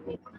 बिल्कुल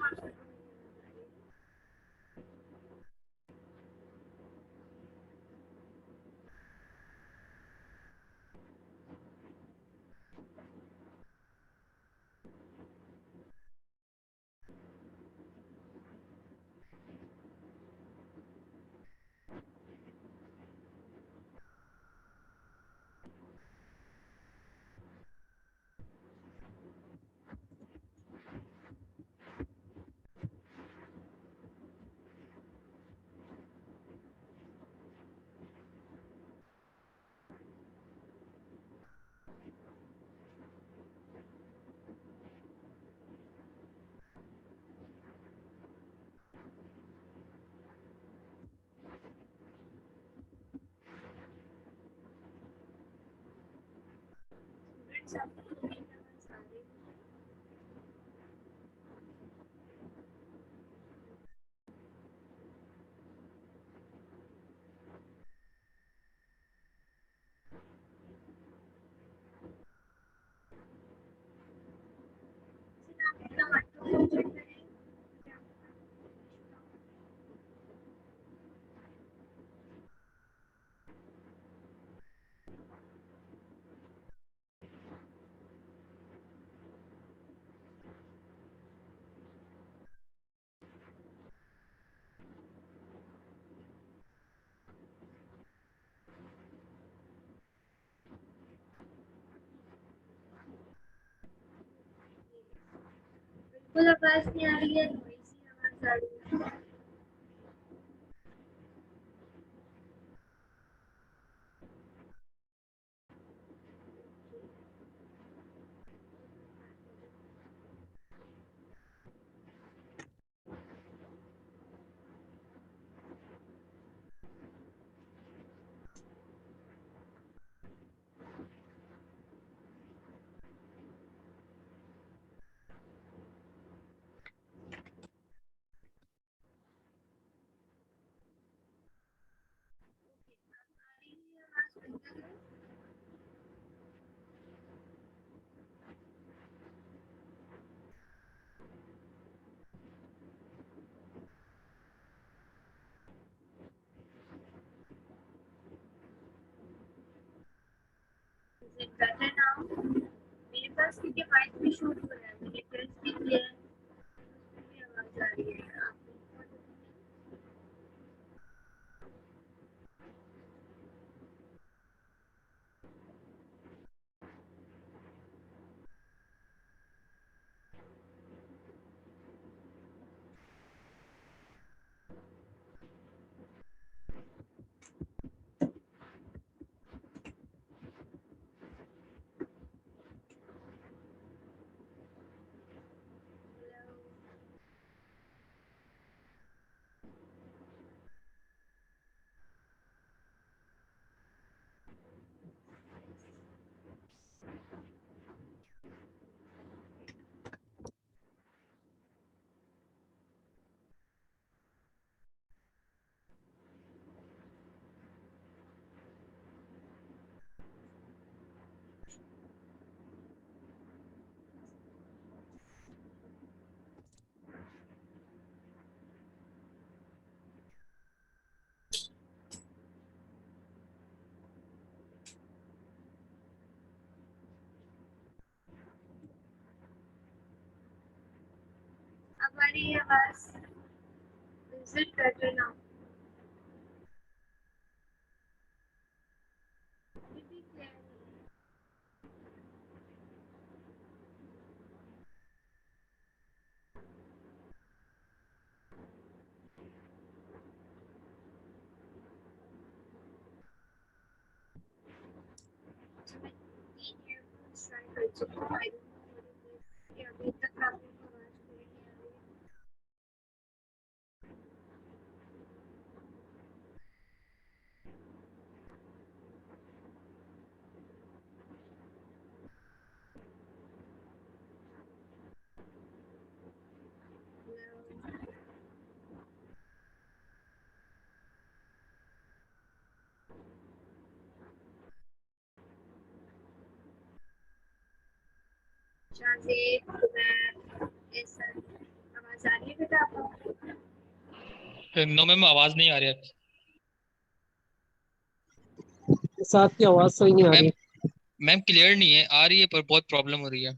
आवाज नहीं आ रही है, नॉइज़ी आवाज आ रही है। Is it better now? मेरे पास क्योंकि माइक में शूट हो रहा है, मैंने प्रेस भी किया है, उसमें भी आवाज आ रही है। अब आ रही है आवाज? Is it better now? अभी भी clear नहीं है। अच्छा, मैं 3 ईयरफोन्स ट्राई कर चुकी हूँ। I don't know what it is कि अभी तक आपको आवाज क्लियर नहीं आ रही है। शाज़ेब, उमर, ऐसा बेटा आप? नो मैम, आवाज नहीं आ रही है साथ की आवाज सही नहीं आ मैम। रही। मैम क्लियर नहीं है, आ रही है पर बहुत प्रॉब्लम हो रही है।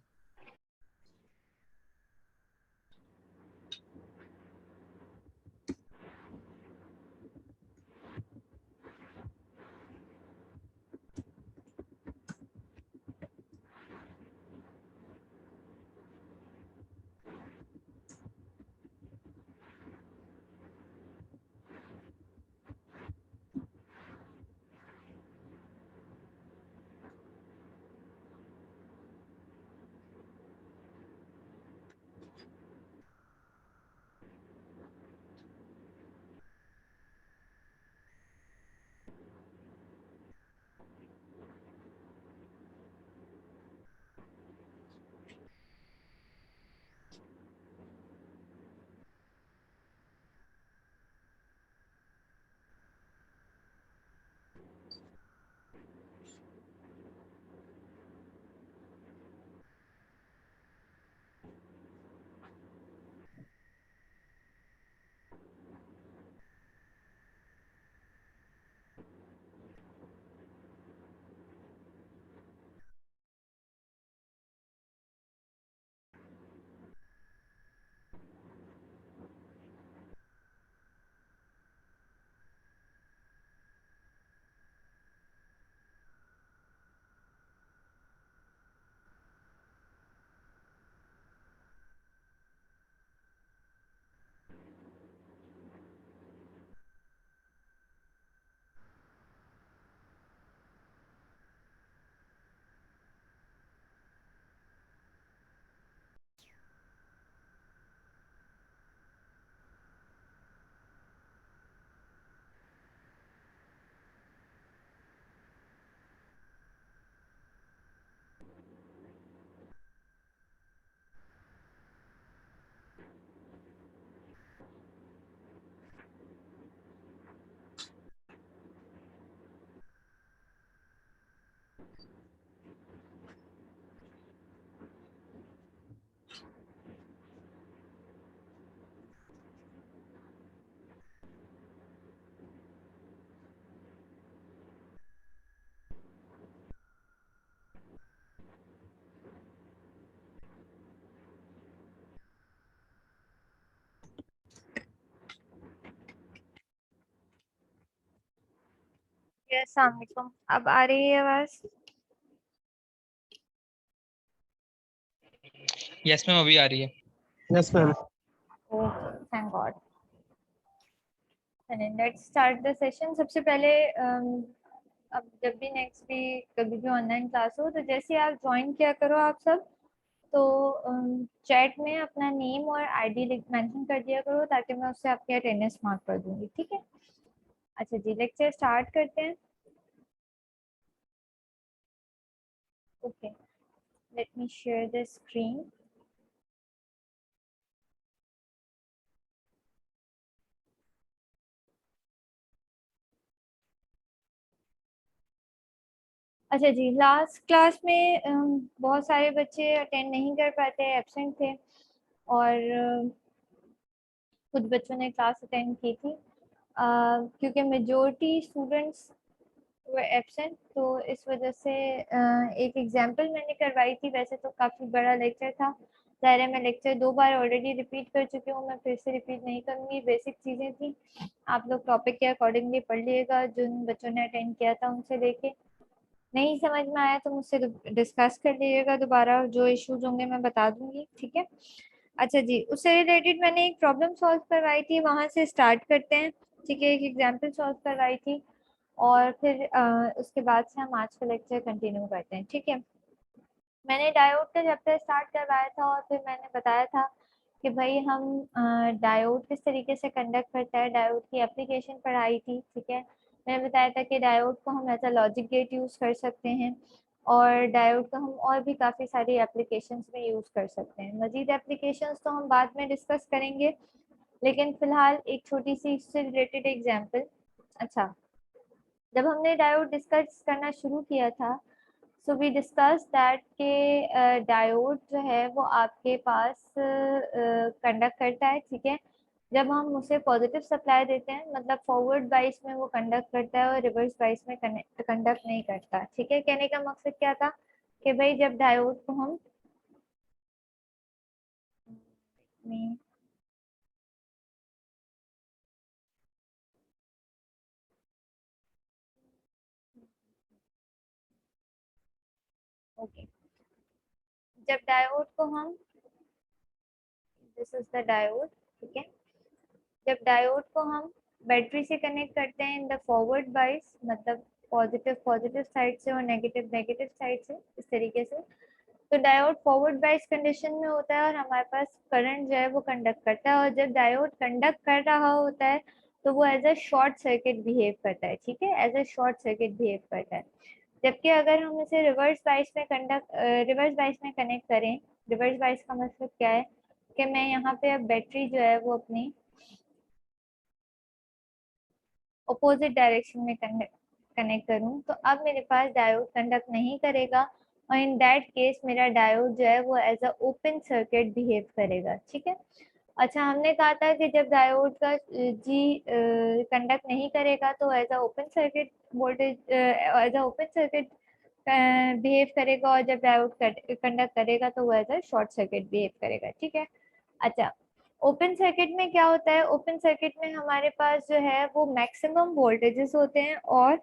अस्सलाम वालेकुम, अब आ रही है आवाज? यस मैम, अभी आ रही है। Yes ma'am. Oh thank God. Let's start the session. सबसे पहले अब जब भी नेक्स्ट भी कभी भी ऑनलाइन क्लास हो तो जैसे आप ज्वाइन किया करो आप सब, तो चैट में अपना नेम और आईडी मेंशन कर दिया करो ताकि मैं उससे आपके अटेंडेंस मार्क कर दूंगी, ठीक है? अच्छा जी, लेक्चर स्टार्ट करते हैं। Okay, let me share the screen. अच्छा जी, लास्ट क्लास में बहुत सारे बच्चे अटेंड नहीं कर पाते, एब्सेंट थे, और कुछ बच्चों ने क्लास अटेंड की थी। क्योंकि मेजोरिटी स्टूडेंट्स वो एब्सेंट, तो इस वजह से एक एग्जाम्पल मैंने करवाई थी। वैसे तो काफ़ी बड़ा लेक्चर था, ज़ाहिर है मैं लेक्चर 2 बार ऑलरेडी रिपीट कर चुकी हूँ, मैं फिर से रिपीट नहीं करूँगी। बेसिक चीज़ें थी, आप लोग टॉपिक के अकॉर्डिंगली पढ़ लिएगा। जिन बच्चों ने अटेंड किया था उनसे लेके, नहीं समझ में आया तो मुझसे डिस्कस कर लीजिएगा दोबारा, जो इश्यूज होंगे मैं बता दूंगी, ठीक है? अच्छा जी, उससे रिलेटेड मैंने एक प्रॉब्लम सॉल्व करवाई थी, वहाँ से स्टार्ट करते हैं, ठीक है? एक एग्जाम्पल सॉल्व करवाई थी और फिर उसके बाद से हम आज का लेक्चर कंटिन्यू करते हैं, ठीक है? मैंने डायोड का चैप्टर स्टार्ट करवाया था और फिर मैंने बताया था कि भाई हम डायोड किस तरीके से कंडक्ट करता है, डायोड की एप्लीकेशन पढ़ाई थी, ठीक है? मैंने बताया था कि डायोड को हम as a logic gate use कर सकते हैं और डायोड को हम और भी काफ़ी सारी एप्लीकेशंस में यूज़ कर सकते हैं। मज़ीद एप्लीकेशंस तो हम बाद में डिस्कस करेंगे, लेकिन फ़िलहाल एक छोटी सी इससे रिलेटेड एग्जाम्पल। अच्छा, जब हमने डायोड डिस्कस करना शुरू किया था सो वी डिस्कस दैट के डायोड जो है वो आपके पास कंडक्ट करता है, ठीक है। जब हम उसे पॉजिटिव सप्लाई देते हैं मतलब फॉरवर्ड बाइस में वो कंडक्ट करता है और रिवर्स बाइस में कंडक्ट नहीं करता, ठीक है। कहने का मकसद क्या था कि भाई जब डायोड को हम ओके जब डायोड को हम दिस इज द डायोड, ठीक है। जब डायोड को हम बैटरी से कनेक्ट करते हैं इन द फॉरवर्ड बाइस मतलब पॉजिटिव पॉजिटिव साइड से और नेगेटिव नेगेटिव साइड से, इस तरीके से, तो डायोड फॉरवर्ड बाइस कंडीशन में होता है और हमारे पास करंट जो है वो कंडक्ट करता है। और जब डायोड कंडक्ट कर रहा होता है तो वो as a short circuit behave करता है, ठीक है, as a short circuit behave करता है। जबकि अगर हम इसे रिवर्स बाइस में कनेक्ट करें, रिवर्स बाइस का मतलब क्या है कि मैं यहाँ पे अब बैटरी जो है वो अपनी अपोजिट डायरेक्शन में कनेक्ट करूँ तो अब मेरे पास डायोड कंडक्ट नहीं करेगा और इन दैट केस मेरा डायोड जो है वो as a open circuit behave करेगा, ठीक है। अच्छा, हमने कहा था कि जब डायोड का जी कंडक्ट नहीं करेगा तो as a open circuit voltage as a open circuit behave करेगा और जब डायोड कंडक्ट करेगा तो वो as a short circuit behave करेगा, ठीक है। अच्छा, ओपन सर्किट में क्या होता है, ओपन सर्किट में हमारे पास जो है वो मैक्सिमम वोल्टेजेस होते हैं और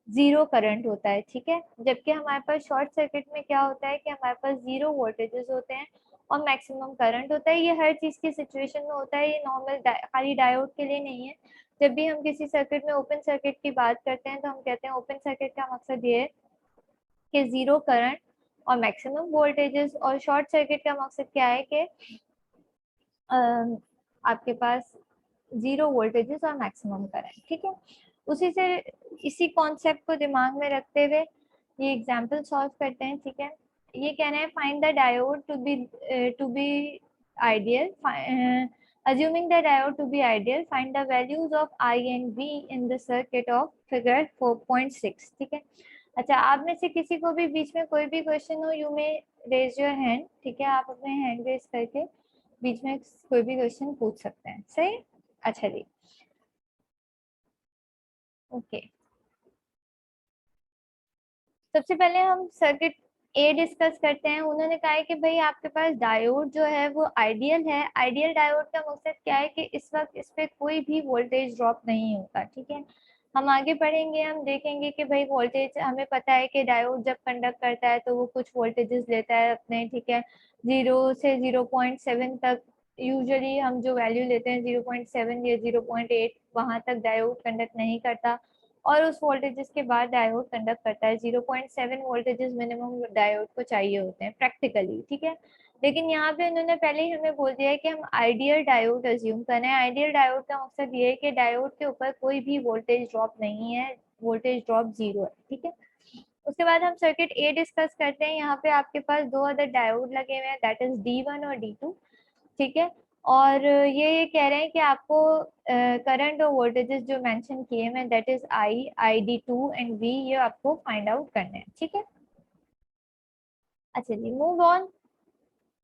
जीरो करंट होता है, ठीक है। जबकि हमारे पास शॉर्ट सर्किट में क्या होता है कि हमारे पास जीरो वोल्टेजेस होते हैं और मैक्सिमम करंट होता है। ये हर चीज की सिचुएशन में होता है, ये नॉर्मल खाली डायोड के लिए नहीं है। जब भी हम किसी सर्किट में ओपन सर्किट की बात करते हैं तो हम कहते हैं ओपन सर्किट का मकसद ये है कि जीरो करंट और मैक्सिमम वोल्टेजेस, और शॉर्ट सर्किट का मकसद क्या है कि आपके पास जीरो वोल्टेजेस और मैक्सिमम करंट, ठीक है। उसी से इसी कॉन्सेप्ट को दिमाग में रखते हुए ये एग्जांपल सॉल्व करते हैं, ठीक है। ये कहना है find the diode to be ideal, assuming the diode to be ideal, find the values of I and V in the circuit of figure 4.6, ठीक है। अच्छा, आप में से किसी को भी बीच में कोई भी क्वेश्चन हो, you may raise your hand, ठीक है। आप अपने हैंड रेज करके बीच में कोई भी क्वेश्चन पूछ सकते हैं, सही। अच्छा जी, ओके। सबसे पहले हम सर्किट ए डिस्कस करते हैं। उन्होंने कहा है कि भाई आपके पास डायोड जो है वो आइडियल है। आइडियल डायोड का मकसद क्या है कि इस वक्त इस पे कोई भी वोल्टेज ड्रॉप नहीं होता, ठीक है। हम आगे पढ़ेंगे, हम देखेंगे कि भाई वोल्टेज, हमें पता है कि डायोड जब कंडक्ट करता है तो वो कुछ वोल्टेजेस लेता है अपने, ठीक है। 0 से 0.7 तक यूजुअली हम जो वैल्यू लेते हैं 0.7 या 0.8, वहां तक डायोड कंडक्ट नहीं करता और उस वोल्टेजेस के बाद डायोड कंडक्ट करता है। 0.7 वोल्टेजेस मिनिमम डायोड को चाहिए होते हैं प्रैक्टिकली, ठीक है। लेकिन यहाँ पे उन्होंने पहले ही हमें बोल दिया है कि हम आइडियल डायोड अज्यूम करें। आइडियल डायोड का मकसद ये है कि डायोड के ऊपर कोई भी वोल्टेज ड्रॉप नहीं है, वोल्टेज ड्रॉप जीरो है, ठीक है। उसके बाद हम सर्किट ए डिस्कस करते हैं। यहाँ पे आपके पास दो अदर डायोड लगे हुए हैं, दैट इज D1 और D2, ठीक है। और ये कह रहे हैं कि आपको करंट और वोल्टेजेस जो मेंशन किए हैं that is ID2 and V, ये आपको फाइंड आउट करने हैं, ठीक है। अच्छा जी, मूव ऑन।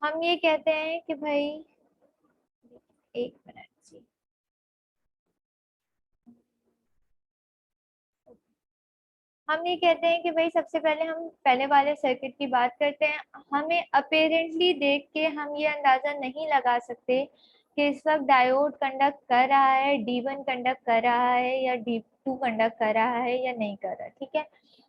हम ये कहते हैं कि भाई एक मिनट जी, हम ये कहते हैं कि भाई सबसे पहले हम पहले वाले सर्किट की बात करते हैं। हमें अपेरेंटली देख के हम ये अंदाजा नहीं लगा सकते कि इस वक्त डायोड कंडक्ट कर रहा है, D1 कंडक्ट कर रहा है या D2 कंडक्ट कर रहा है या नहीं कर रहा, ठीक है।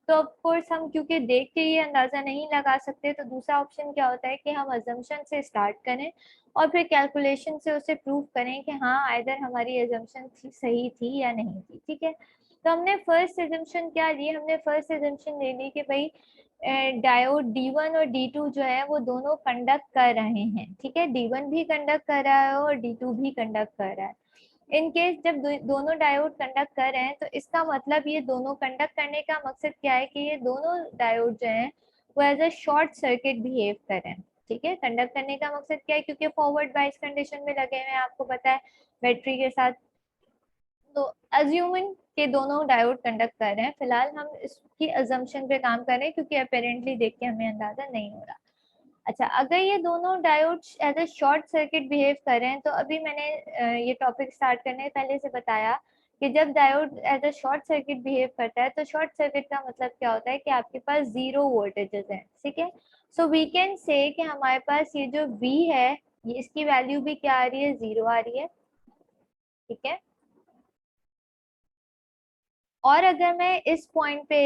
तो ऑफ कोर्स हम क्योंकि देख के ये अंदाजा नहीं लगा सकते तो दूसरा ऑप्शन क्या होता है कि हम अजम्पशन से स्टार्ट करें और फिर कैलकुलेशन से उसे प्रूव करें कि हाँ आइदर हमारी अजम्पशन सही थी या नहीं थी, ठीक है। तो हमने फर्स्ट एजम्पशन क्या ली, हमने फर्स्ट एजम्पशन ले ली कि भाई डायोड D1 और D2 जो है वो दोनों कंडक्ट कर रहे हैं, ठीक है। D1 भी कंडक्ट कर रहा है और D2 भी कंडक्ट कर रहा है। इन केस जब दोनों डायोड कंडक्ट कर रहे हैं तो इसका मतलब ये दोनों कंडक्ट करने का मकसद क्या है कि ये दोनों डायोड जो हैं वो as a short circuit behave कर रहे हैं, ठीक है। कंडक्ट करने का मकसद क्या है, क्योंकि फॉरवर्ड बाइस कंडीशन में लगे हुए हैं, आपको पता है बैटरी के साथ तो अज्यूमिंग के दोनों डायोड कंडक्ट कर रहे हैं, फिलहाल हम इसकी अजम्पशन पे काम कर रहे हैं क्योंकि अपेरेंटली देख के हमें अंदाजा नहीं हो रहा। अच्छा, अगर ये दोनों diode as a short circuit behave कर रहे हैं, तो अभी मैंने ये टॉपिक स्टार्ट करने से पहले से बताया कि जब diode as a short circuit behave करता है तो शॉर्ट सर्किट का मतलब क्या होता है कि आपके पास जीरो वोल्टेजेस हैं, ठीक है। सो वी कैन से कि हमारे पास ये जो V है, ये इसकी वैल्यू भी क्या आ रही है, जीरो आ रही है, ठीक है। और अगर मैं इस पॉइंट पे,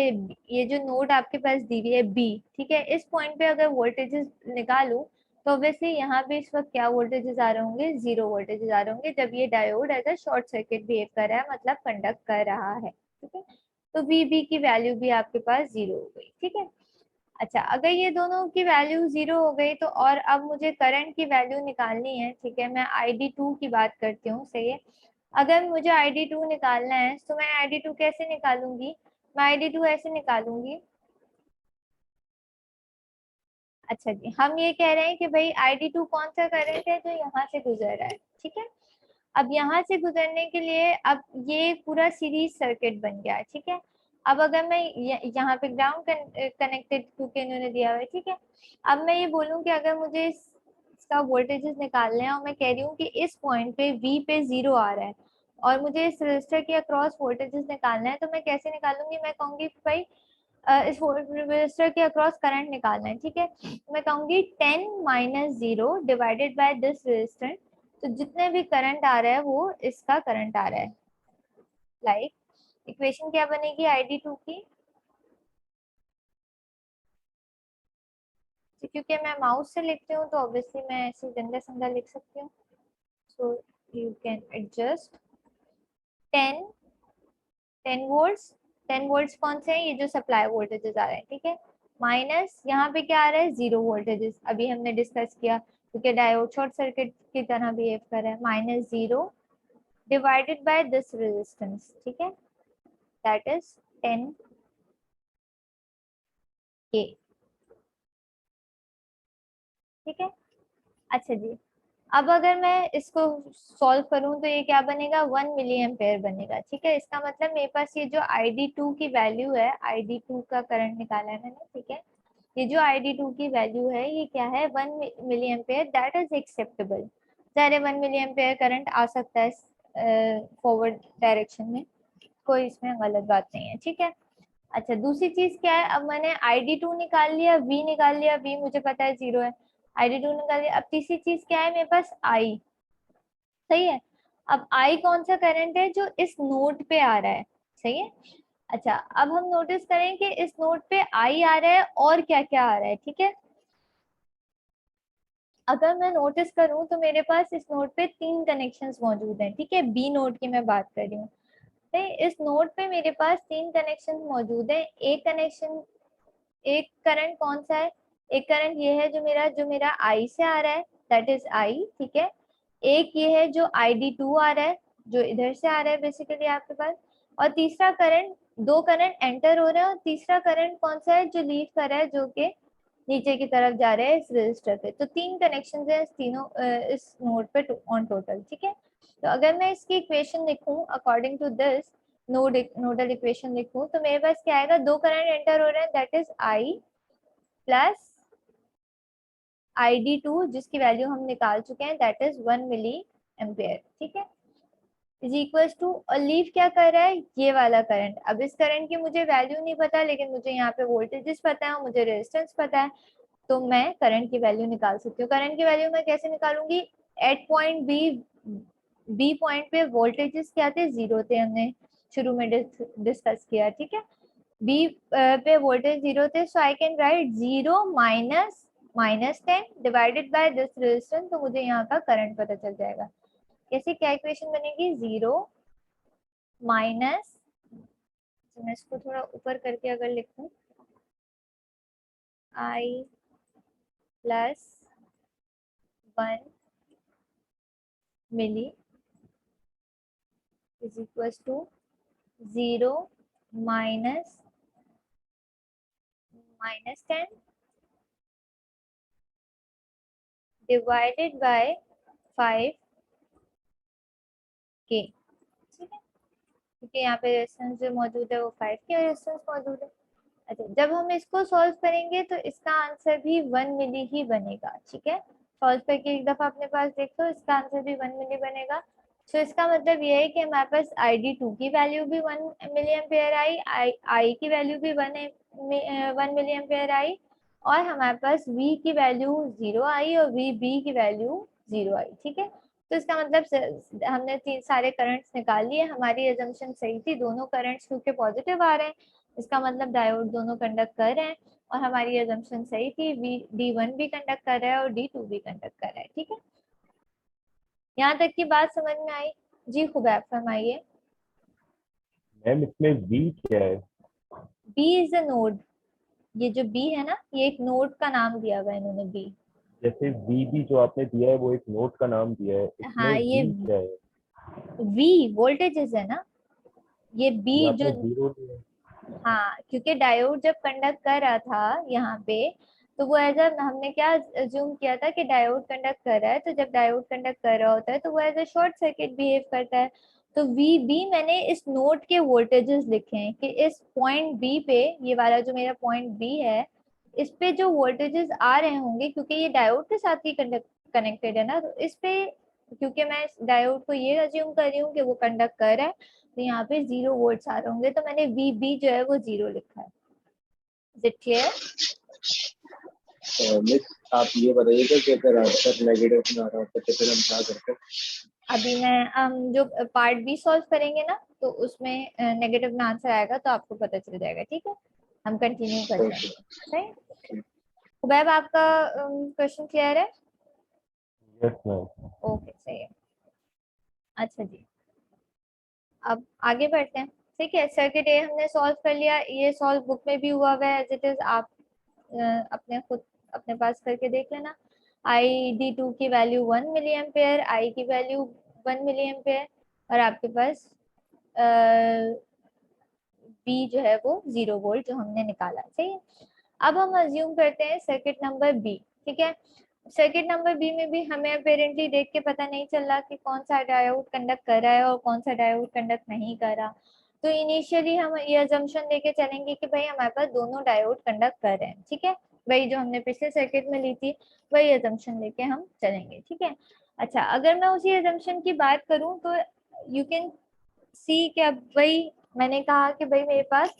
ये जो नोड आपके पास दी हुई है B, ठीक है, इस पॉइंट पे अगर वोल्टेजेस निकालूं तो ऑब्वियसली यहाँ पे इस वक्त क्या वोल्टेजेस आ रहे होंगे, जीरो वोल्टेजेस आ रहे होंगे जब ये diode as a short circuit behave कर रहा है, मतलब कंडक्ट कर रहा है, ठीक है। तो VB की वैल्यू भी आपके पास जीरो हो गई, ठीक है। अच्छा, अगर ये दोनों की वैल्यू जीरो हो गई तो और अब मुझे करंट की वैल्यू निकालनी है, ठीक है। मैं ID2 की बात करती हूँ, सही है। अगर मुझे ID2 निकालना है तो मैं ID2 कैसे निकालूंगी, मैं ID2 ऐसे निकालूंगी। अच्छा जी, हम ये कह रहे हैं कि भाई ID2 कौन सा करंट है जो यहाँ से गुजर रहा है, ठीक है। अब यहाँ से गुजरने के लिए अब ये पूरा सीरीज सर्किट बन गया है, ठीक है। अब अगर मैं यहाँ पे ग्राउंड कनेक्टेड क्योंकि इन्होंने दिया हुआ है, ठीक है। अब मैं ये बोलूँ कि अगर मुझे इसका वोल्टेजेस निकालने हैं और मैं कह रही हूँ कि इस पॉइंट पे V पे जीरो आ रहा है और मुझे इस रजिस्टर के अक्रॉस वोल्टेजेस निकालना है, तो मैं कैसे निकालूंगी, मैं कहूंगी भाई इस रजिस्टर के अक्रॉस करंट निकालना है, ठीक है। मैं कहूंगी 10 minus zero divided by this register, तो जितने भी करंट आ रहा है वो इसका करंट आ रहा है। लाइक इक्वेशन क्या बनेगी ID2 की, तो क्योंकि मैं माउस से लिखती हूँ तो ऑब्वियसली मैं ऐसे गंदा संदा लिख सकती हूँ, so you can adjust 10 10 volts. 10 volts कौन से हैं, ये जो सप्लाई वोल्टेजेस आ रहे हैं, ठीक है। माइनस यहाँ पे क्या आ रहा है, जीरो वोल्टेजेस, अभी हमने डिस्कस किया क्योंकि डायोड शॉर्ट सर्किट की तरह बिहेव कर रहा है, minus zero divided by this resistance, ठीक है, दैट इज 10 के, ठीक है। अच्छा जी, अब अगर मैं इसको सॉल्व करूं तो ये क्या बनेगा, 1 मिली एम्पेयर बनेगा, ठीक है। इसका मतलब मेरे पास ये जो ID2 की वैल्यू है, ID2 का करंट निकाला है मैंने, ठीक है। ये जो ID2 की वैल्यू है ये क्या है, 1 milli ampere, that is acceptable. चाहे 1 मिली एम्पेयर करंट आ सकता है फॉरवर्ड डायरेक्शन में, कोई इसमें गलत बात नहीं है, ठीक है। अच्छा, दूसरी चीज क्या है, अब मैंने ID2 निकाल लिया, V निकाल लिया, V मुझे पता है जीरो है, ID2 निकाल लिया। अब तीसरी चीज क्या है मेरे पास, I, सही है। अब I कौन सा करंट है जो इस नोड पे आ रहा है, सही है। अच्छा, अब हम नोटिस करें कि इस नोड पे I आ रहा है और क्या क्या आ रहा है, ठीक है। अगर मैं नोटिस करूं तो मेरे पास इस नोड पे तीन कनेक्शंस मौजूद हैं, ठीक है, B नोड की मैं बात कर रही हूँ। इस नोड पे मेरे पास तीन कनेक्शन मौजूद है। एक कनेक्शन, एक करंट कौन सा है, एक करंट ये है जो मेरा I से आ रहा है, दैट इज I, ठीक है। एक ये है जो ID2 आ रहा है, जो इधर से आ रहा है बेसिकली आपके पास। और तीसरा करंट, दो करंट एंटर हो रहे हैं और तीसरा करंट कौन सा है जो लीव कर रहा है, जो कि नीचे की तरफ जा रहे हैं इस रजिस्टर पे। तो तीन कनेक्शन है इस तीनों इस नोड पे ऑन टोटल, ठीक है। तो अगर मैं इसकी इक्वेशन लिखूं according to this nodal equation लिखूं तो मेरे पास क्या आएगा, दो करंट एंटर हो रहे हैं, that is I plus ID2 जिसकी वैल्यू हम निकाल चुके हैं, दैट इज 1 मिली एम्पेयर, ठीक है, इज इक्वल टू, और लीव क्या कर रहा है, ये वाला करंट। अब इस करंट की मुझे वैल्यू नहीं पता, लेकिन मुझे यहाँ पे वोल्टेजेस पता है, मुझे रेजिस्टेंस पता है, तो मैं करंट की वैल्यू निकाल सकती हूँ। करंट की वैल्यू मैं कैसे निकालूंगी, एट पॉइंट बी पॉइंट पे वोल्टेजेस क्या थे, जीरो थे, हमने शुरू में डिस्कस किया, ठीक है। बी पे वोल्टेज जीरो थे, so I can write zero minus 10 divided by this resistance, तो मुझे यहाँ का करंट पता चल जाएगा। कैसे, क्या इक्वेशन बनेगी, जीरो माइनस, मैं इसको थोड़ा ऊपर करके अगर लिखूं, I plus 1 milli is equal to zero minus 10 divided by 5 के, ठीक है। क्योंकि यहाँ पे रेजिस्टेंस जो मौजूद है वो 5 की रेजिस्टेंस मौजूद है। अच्छा, जब हम इसको सॉल्व करेंगे तो इसका आंसर भी 1 मिली ही बनेगा। ठीक है, सॉल्व करके एक दफा अपने पास देख लो, इसका आंसर भी 1 मिली बनेगा। तो इसका मतलब ये है कि हमारे पास ID2 की वैल्यू भी 1 मिली एम्पेयर आई, आई की वैल्यू भी 1 मिली एम्पेयर आई, और हमारे पास V की वैल्यू 0 आई और VB की वैल्यू 0 आई। ठीक है, तो इसका मतलब हमने तीन सारे करंट्स निकाल लिए, हमारी एजम्पशन सही थी, दोनों करंट्स क्योंकि पॉजिटिव आ रहे हैं, इसका मतलब डायोड दोनों कंडक्ट कर रहे हैं, और हमारी एजम्पशन सही थी, D1 भी कंडक्ट कर रहा है और D2 भी कंडक्ट कर रहा है। ठीक है, यहाँ तक की बात समझ में आई? जी खुबैब फरमाइए। मैम इसमें V क्या है? B इज अ नोड, ये जो B है ना, ये एक नोड का नाम दिया हुआ है इन्होंने B। जैसे VB जो आपने दिया है वो एक नोड का नाम दिया है, इसमें हाँ, ये V क्या है? V वोल्टेजेस है ना, ये B ये जो, आपने 0 दिया है। हाँ, क्योंकि डायोड जब कंडक्ट कर रहा था यहाँ पे, तो वो एज हमने क्या अज्यूम किया था कि डायोड कंडक्ट कर रहा है, तो जब डायोड कंडक्ट कर रहा होता है तो वो as a short circuit behave करता है। तो VB मैंने इस नोड के वोल्टेजेस लिखे हैं कि इस पॉइंट B पे, ये वाला जो मेरा पॉइंट B है, इस पे जो वोल्टेजेस आ रहे होंगे, क्योंकि ये डायोड के साथ ही कनेक्टेड है ना, तो इस पे, क्योंकि मैं इस डायोड को ये अज्यूम कर रही हूँ कि वो कंडक्ट कर रहा है, तो यहाँ पे 0 वोल्ट्स आ रहे होंगे, तो मैंने VB जो है वो 0 लिखा है। Is it clear? मिस आप ये बताइएगा कि अगर आंसर नेगेटिव में आ रहा होता तो फिर हम क्या करते? अभी मैं जो पार्ट बी सॉल्व करेंगे ना, तो उसमें नेगेटिव में आंसर आएगा तो आपको पता चल जाएगा। ठीक है, हम कंटिन्यू करते हैं। सही, खुबैब आपका क्वेश्चन क्लियर है? Yes ma'am. ओके, सही है। अच्छा जी, अब आगे बढ़ते हैं। ठीक है, सर्किट ए हमने सॉल्व कर लिया, ये सॉल्व बुक में भी हुआ हुआ है एज इट इज, आप अपने खुद अपने पास करके देख लेना। ID2 की वैल्यू 1 मिली एम्पेयर, आई की वैल्यू 1 मिली एम्पेयर, और आपके पास बी जो है वो 0 वोल्ट जो हमने निकाला। सही है, अब हम अज्यूम करते हैं सर्किट नंबर बी। ठीक है, सर्किट नंबर बी में भी हमें अपेरेंटली देख के पता नहीं चल रहा कि कौन सा डायोड कंडक्ट कर रहा है और कौन सा डायोड कंडक्ट नहीं कर रहा। तो इनिशियली हम ये अजम्पशन लेके चलेंगे कि भाई हमारे पास दोनों डायोड कंडक्ट कर रहे हैं। ठीक है, वही जो हमने पिछले सर्किट में ली थी, वही अजम्पशन लेके हम चलेंगे। ठीक है, अच्छा, अगर मैं उसी अजम्पशन की बात करूं तो यू कैन सी कि अब वही मैंने कहा कि भाई मेरे पास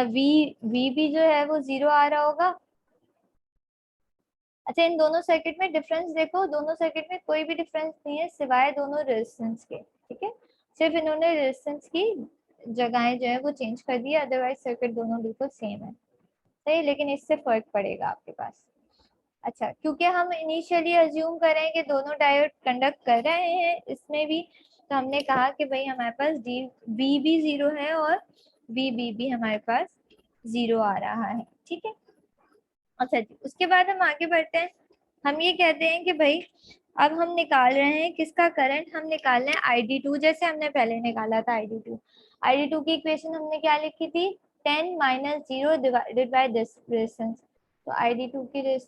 वी भी जो है वो 0 आ रहा होगा। अच्छा, इन दोनों सर्किट में डिफरेंस देखो, दोनों सर्किट में कोई भी डिफरेंस नहीं है सिवाय दोनों रेजिस्टेंस के। ठीक है, सिर्फ इन्होंने रेजिस्टेंस की जगहें जो है वो चेंज कर दी, अदरवाइज सर्किट दोनों बिल्कुल सेम है। सही, लेकिन इससे फर्क पड़ेगा आपके पास। अच्छा, क्योंकि हम इनिशियली अज्यूम कर रहे हैं कि दोनों डायोड कंडक्ट कर रहे हैं इसमें भी, तो हमने कहा कि भाई हमारे पास वी भी 0 है और VB भी हमारे पास 0 आ रहा है। ठीक है, अच्छा जी, उसके बाद हम आगे बढ़ते हैं। हम ये कहते हैं कि भाई अब हम निकाल रहे हैं किसका करंट, हम निकाल रहे हैं ID2, जैसे हमने पहले निकाला था ID2 की इक्वेशन हमने क्या लिखी थी, 10 - 0 डिवाइडेड बाय दिस रेजिस्टेंस। तो ID2 की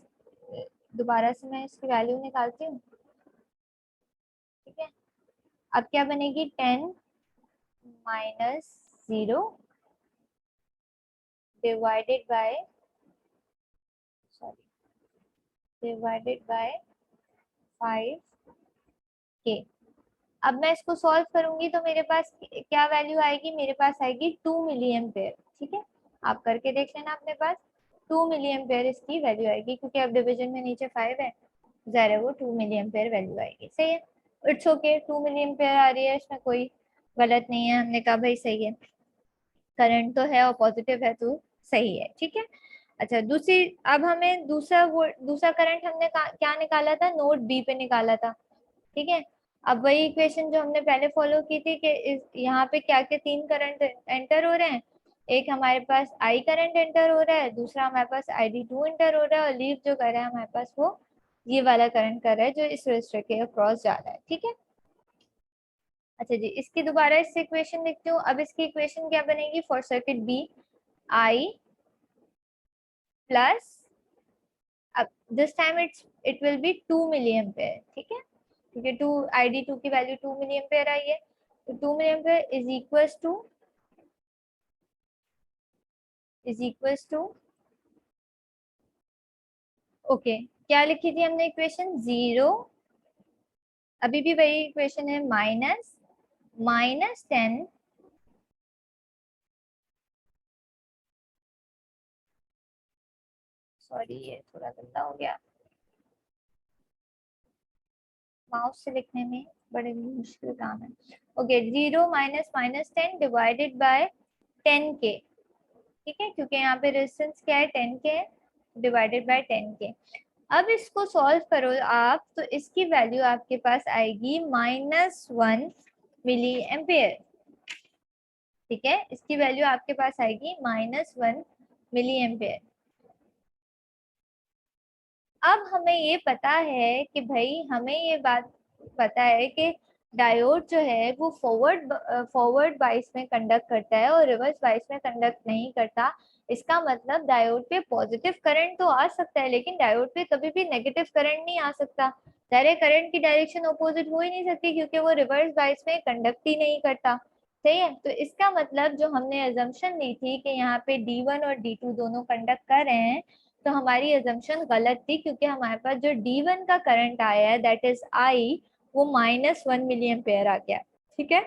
दोबारा से मैं इसकी वैल्यू निकालती हूँ। ठीक है, अब क्या बनेगी, 10 - 0 divided by, sorry, divided by 5K। अब मैं इसको सॉल्व करूंगी तो मेरे पास क्या वैल्यू आएगी, मेरे पास आएगी 2 मिली एम्पेयर। ठीक है, आप करके देख लेना अपने पास, 2 मिली एम्पेयर इसकी वैल्यू आएगी, क्योंकि अब डिवीजन में नीचे 5 है, ज़ाहिर है वो 2 मिली एम्पेयर वैल्यू आएगी। सही है, इट्स ओके, 2 मिली एम्पेयर आ रही है, इसमें कोई गलत नहीं है, हमने कहा भाई सही है, करंट तो है और पॉजिटिव है तो सही है। ठीक है, अच्छा, दूसरी, अब हमें दूसरा करंट हमने क्या निकाला था, नोड बी पे निकाला था। ठीक है, अब वही इक्वेशन जो हमने पहले फॉलो की थी कि यहाँ पे क्या क्या 3 करंट एंटर हो रहे हैं, एक हमारे पास आई करंट एंटर हो रहा है, दूसरा हमारे पास ID2 एंटर हो रहा है, और लीव जो कर रहा है हमारे पास वो ये वाला करंट कर रहा है जो इस रजिस्टर के अक्रॉस जा रहा है। ठीक है, अच्छा जी, इसकी दोबारा इससे इक्वेशन लिखती हूँ। अब इसकी इक्वेशन क्या बनेगी for circuit B, I plus, अब this time it will be 2 milli ampere. ठीक है, क्योंकि ID2 की वैल्यू 2 मिली एम्पेयर आई है, तो 2 मिली ampere is equals to okay, क्या लिखी थी हमने इक्वेशन? 0, अभी भी वही इक्वेशन है, -10 सॉरी ये थोड़ा गंदा हो गया, माउस से लिखने में बड़े मुश्किल काम है। Okay, 0 minus 10 divided bye 10k, ठीक है, क्योंकि यहाँ पे रेजिस्टेंस क्या है, 10k है, डिवाइडेड बाय 10k। अब इसको सॉल्व करो आप, तो इसकी वैल्यू आपके पास आएगी -1 मिली एम्पेयर, ठीक है, इसकी वैल्यू आपके पास आएगी -1 मिली एम्पेयर। अब हमें ये पता है कि भाई, हमें ये बात पता है कि डायोड जो है वो फॉरवर्ड बाइस में कंडक्ट करता है और रिवर्स बाइस में कंडक्ट नहीं करता। इसका मतलब डायोड पे पॉजिटिव करंट तो आ सकता है, लेकिन डायोड पे कभी भी नेगेटिव करंट नहीं आ सकता। डायरेक्ट करंट की डायरेक्शन अपोजिट हो ही नहीं सकती, क्योंकि वो रिवर्स बाइस में कंडक्ट ही नहीं करता। सही है, तो इसका मतलब जो हमने अजम्पशन ली थी कि यहाँ पे D1 और D2 दोनों कंडक्ट कर रहे हैं, तो हमारी अजम्पशन गलत थी, क्योंकि हमारे पास जो D1 का करंट आया है दैट इज I, वो -1 मिली एम्पेयर आ गया, ठीक है।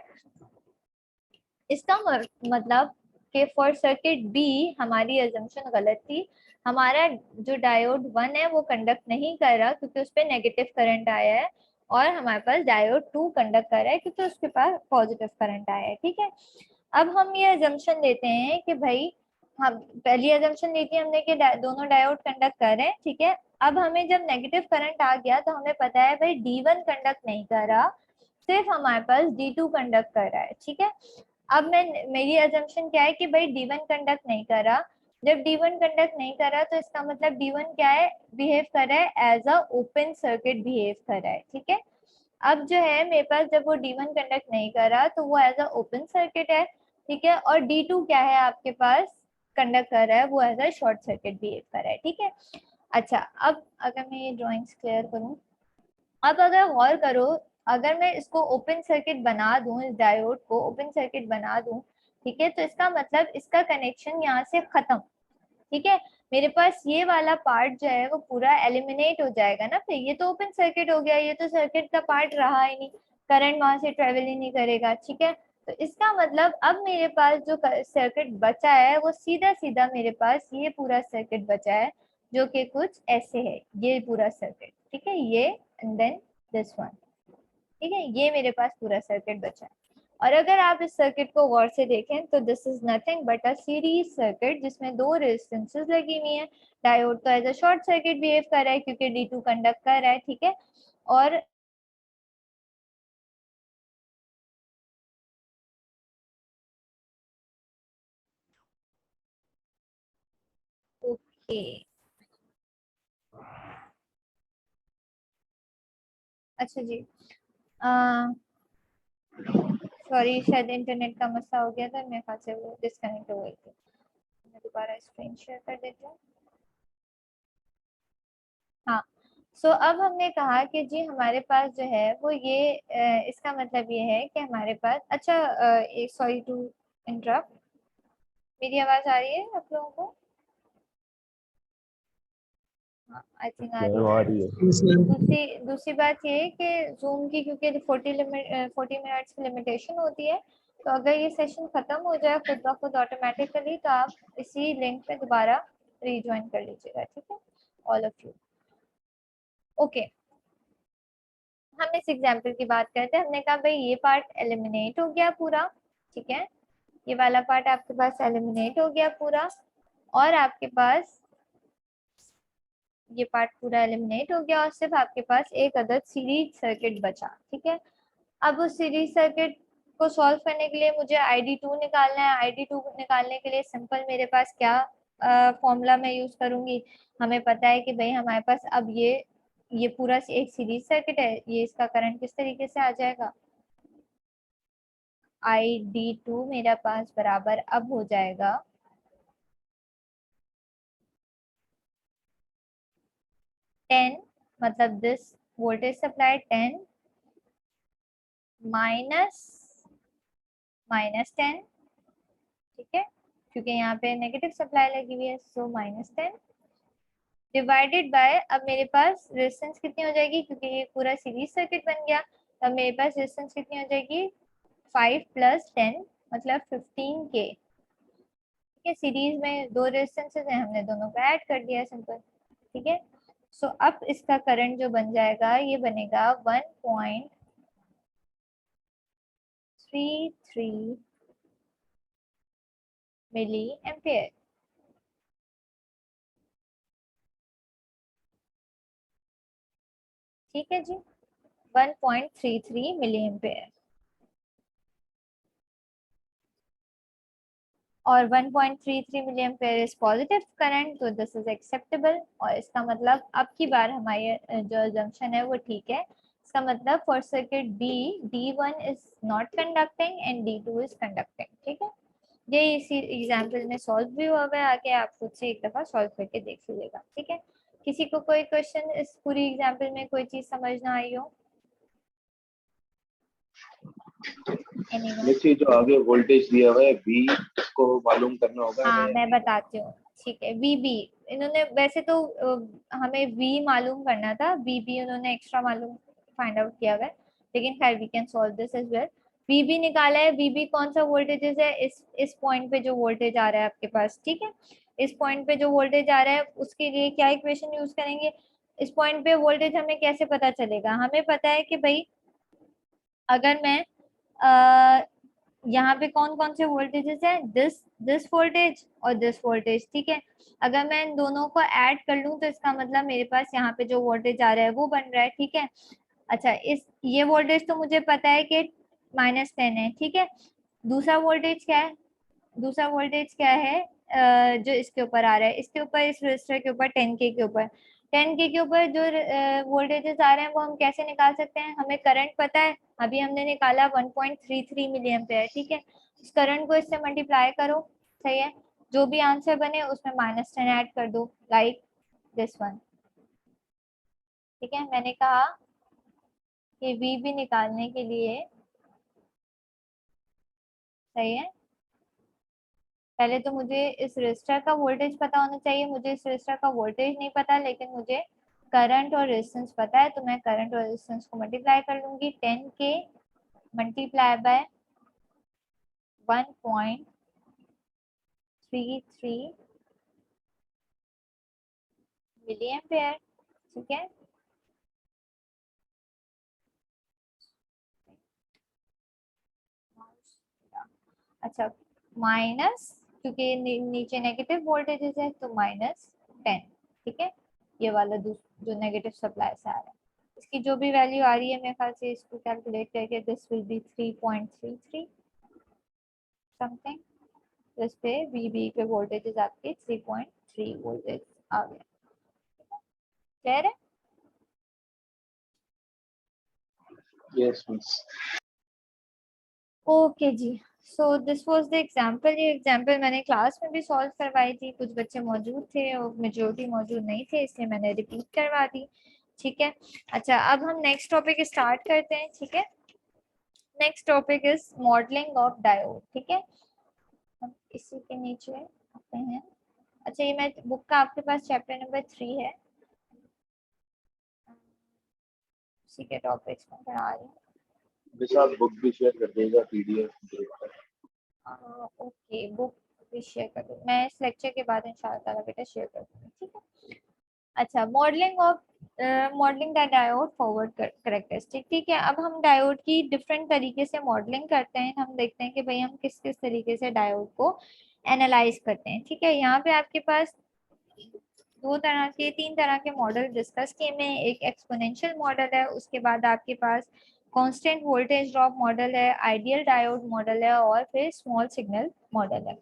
इसका मतलब कि फॉर सर्किट बी हमारी अजम्पशन गलत थी। हमारा जो डायोड 1 है वो कंडक्ट नहीं कर रहा, क्योंकि उस पर नेगेटिव करंट आया है, और हमारे पास डायोड 2 कंडक्ट कर रहा है, क्योंकि उसके पास पॉजिटिव करंट आया है, ठीक है। अब हम ये अजम्पशन लेते हैं कि भाई, हम पहली अजम्पशन ली थी हमने कि दोनों डायोड कंडक्ट कर रहे हैं, ठीक है। अब हमें जब नेगेटिव करंट आ गया तो हमें पता है भाई D1 कंडक्ट नहीं कर रहा, सिर्फ हमारे पास D2 कंडक्ट कर रहा है, ठीक है। अब मेरी अजम्पशन क्या है कि भाई D1 कंडक्ट नहीं कर रहा। जब D1 कंडक्ट नहीं कर रहा तो इसका मतलब D1 क्या है, बिहेव कर रहा है as a open circuit behave कर रहा है, ठीक है। अब जो है मेरे पास, जब वो D1 कंडक्ट नहीं कर रहा तो वो एज अ ओपन सर्किट है, ठीक है। और D2 क्या है आपके पास, कंडक्ट कर रहा है, वो as a short circuit behave कर रहा है, ठीक है। अच्छा, अब अगर मैं ये ड्राइंग्स क्लियर करूं, अब अगर गौर करो, अगर मैं इसको ओपन सर्किट बना दूं, इस डायोड को ओपन सर्किट बना दूं, ठीक है, तो इसका मतलब इसका कनेक्शन यहाँ से खत्म, ठीक है। मेरे पास ये वाला पार्ट जो है वो पूरा एलिमिनेट हो जाएगा ना, फिर ये तो ओपन सर्किट हो गया, ये तो सर्किट का पार्ट रहा ही नहीं, करंट वहां से ट्रेवल ही नहीं करेगा, ठीक है। तो इसका मतलब अब मेरे पास जो सर्किट बचा है वो सीधा सीधा मेरे पास ये पूरा सर्किट बचा है, जो कि कुछ ऐसे है, ये पूरा सर्किट, ठीक है, ये एंड देन दिस वन, ठीक है, ये मेरे पास पूरा सर्किट बचा है। और अगर आप इस सर्किट को गौर से देखें तो this is nothing but a series circuit, जिसमें दो रेजिस्टेंसेस लगी हुई हैं। डायोड तो as a short circuit behave कर रहा है, क्योंकि D2 कंडक्ट कर रहा है, ठीक है। और ओके, अच्छा जी, सॉरी, शायद इंटरनेट का मसला हो गया था, मेरे ख्याल से वो डिस्कनेक्ट हो गई थी। मैं दोबारा स्क्रीन शेयर कर देती हूँ। हाँ, सो अब हमने कहा कि जी हमारे पास जो है वो ये इसका मतलब ये है कि हमारे पास, अच्छा, सॉरी टू इंटरप्ट, मेरी आवाज आ रही है आप लोगों को? हाँ, आई थिंक आ रही आ है। रही है। दूसरी बात ये है कि जूम की, क्योंकि 40 मिनट्स की लिमिटेशन होती है, तो अगर ये सेशन खत्म हो जाए खुद ब खुद ऑटोमेटिकली, तो आप इसी लिंक पे दोबारा रीज्वाइन कर लीजिएगा, ठीक है, ऑल ऑफ यू। ओके, हम इस एग्जाम्पल की बात करते हैं। हमने कहा भाई ये पार्ट एलिमिनेट हो गया पूरा, ठीक है, ये वाला पार्ट आपके पास एलिमिनेट हो गया पूरा, और आपके पास ये पार्ट पूरा एलिमिनेट हो गया, और सिर्फ आपके पास एक अदद सीरीज सर्किट बचा, ठीक है। अब उस सीरीज सर्किट को सॉल्व करने के लिए मुझे ID2 निकालना है। ID2 निकालने के लिए सिंपल मेरे पास क्या फॉर्मूला मैं यूज करूंगी, हमें पता है कि भाई हमारे पास अब ये पूरा एक सीरीज सर्किट है, ये इसका करंट किस तरीके से आ जाएगा, ID2 मेरा पास बराबर अब हो जाएगा 10, मतलब दिस वोल्टेज सप्लाई 10 माइनस -10, ठीक है, क्योंकि यहाँ पे नेगेटिव सप्लाई लगी हुई है, सो -10 डिवाइडेड बाय, अब मेरे पास रेजिस्टेंस कितनी हो जाएगी, क्योंकि ये पूरा सीरीज सर्किट बन गया, तब मेरे पास रेजिस्टेंस कितनी हो जाएगी, 5 + 10 मतलब 15K, ठीक है। सीरीज में दो रेजिस्टेंसेस हैं, हमने दोनों को ऐड कर दिया, सिंपल, ठीक है। सो अब इसका करंट जो बन जाएगा, ये बनेगा 1.33 मिली एम्पेयर, ठीक है जी, 1.33 मिली एम्पेयर। और 1.33 milli ampere is positive current, तो दिस इज एक्सेप्टेबल। और इसका मतलब अब की बार हमारी जो अजम्पशन है वो ठीक है। इसका मतलब for circuit B, D1 is not conducting and D2 is conducting, ठीक है। ये इसी एग्जाम्पल में सॉल्व भी हुआ है, आगे आप खुद से एक दफा सॉल्व करके देख लीजिएगा, ठीक है। किसी को कोई क्वेश्चन इस पूरी एग्जाम्पल में कोई चीज समझ ना आई हो? देखिए जो आगे वोल्टेज दिया हुआ है V, इसको मालूम करना होगा हाँ हमें। मैं बताती हूँ, ठीक है। VB इन्होंने वैसे तो हमें V मालूम करना था, VB उन्होंने एक्स्ट्रा मालूम फाइंड आउट किया हुआ है, लेकिन खैर we can solve this as well. VB निकाला है, VB कौन सा वोल्टेज है, इस पॉइंट पे जो वोल्टेज आ रहा है आपके पास, ठीक है। इस पॉइंट पे जो वोल्टेज आ रहा है उसके लिए क्या इक्वेशन यूज करेंगे, इस पॉइंट पे वोल्टेज हमें कैसे पता चलेगा, हमें पता है कि भाई अगर मैं यहाँ पे कौन कौन से वोल्टेजेस है, दिस वोल्टेज और दिस वोल्टेज, ठीक है। अगर मैं इन दोनों को ऐड कर लूं तो इसका मतलब मेरे पास यहाँ पे जो वोल्टेज आ रहा है वो बन रहा है, ठीक है। अच्छा, इस ये वोल्टेज तो मुझे पता है कि -10 है, ठीक है। दूसरा वोल्टेज क्या है, दूसरा वोल्टेज क्या है, जो इसके ऊपर आ रहा है, इसके ऊपर, इस रजिस्टर के ऊपर 10K के ऊपर, 10K के ऊपर जो वोल्टेजेस आ रहे हैं वो हम कैसे निकाल सकते हैं, हमें करंट पता है, अभी हमने निकाला 1.33 मिली एम्पेयर, ठीक है। उस करंट को इससे मल्टीप्लाई करो, सही है, जो भी आंसर बने उसमें -10 ऐड कर दो, लाइक दिस वन, ठीक है। मैंने कहा कि V भी निकालने के लिए, सही है, पहले तो मुझे इस रजिस्टर का वोल्टेज पता होना चाहिए, मुझे इस रजिस्टर का वोल्टेज नहीं पता, लेकिन मुझे करंट और रेजिस्टेंस पता है, तो मैं करंट और रेजिस्टेंस को मल्टीप्लाई कर लूंगी, 10K multiply by 1.33 milli ampere, ठीक है। अच्छा, माइनस, क्योंकि नीचे नेगेटिव वोल्टेजेस है तो -10, ठीक है। ये वाला जो नेगेटिव सप्लाई से आ रहा है, इसकी जो भी वैल्यू आ रही है मेरे ख्याल से इसको कैलकुलेट करके दिस विल बी 3.33 समथिंग, तो इस पे VB पे वोल्टेजेस आपके 3.3 वोल्टेज आ गए, क्लियर है? Yes miss. ओके जी, so this was the example. ये एग्जांपल मैंने क्लास में भी सॉल्व करवाई थी, कुछ बच्चे मौजूद थे और मेजोरिटी मौजूद नहीं थे, इसलिए मैंने रिपीट करवा दी, ठीक है। अच्छा, अब हम नेक्स्ट टॉपिक स्टार्ट करते हैं, ठीक है। Next topic is modelling of diode, ठीक है। हम इसी के नीचे आते हैं। अच्छा, ये मैं बुक का आपके पास चैप्टर नंबर 3 है, उसी के टॉपिक्स में पढ़ा रही हूँ। मिस आप बुक भी शेयर कर देगा PDF। ओके, बुक भी शेयर कर दूँ, मैं इस लेक्चर के बाद इंशाल्लाह ताला बेटा शेयर कर दूँगी, ठीक है। अच्छा, modelling the diode forward characteristic, ठीक है। अब हम डायोड की डिफरेंट तरीके से मॉडलिंग करते हैं, हम देखते हैं कि भाई हम किस किस तरीके से डायोड को एनालाइज करते हैं, ठीक है। यहाँ पे आपके पास तीन तरह के मॉडल डिस्कस किए में, एक एक्सपोनेंशियल मॉडल है, उसके बाद आपके पास कांस्टेंट वोल्टेज ड्रॉप मॉडल है, आइडियल डायोड मॉडल है, और फिर स्मॉल सिग्नल मॉडल है,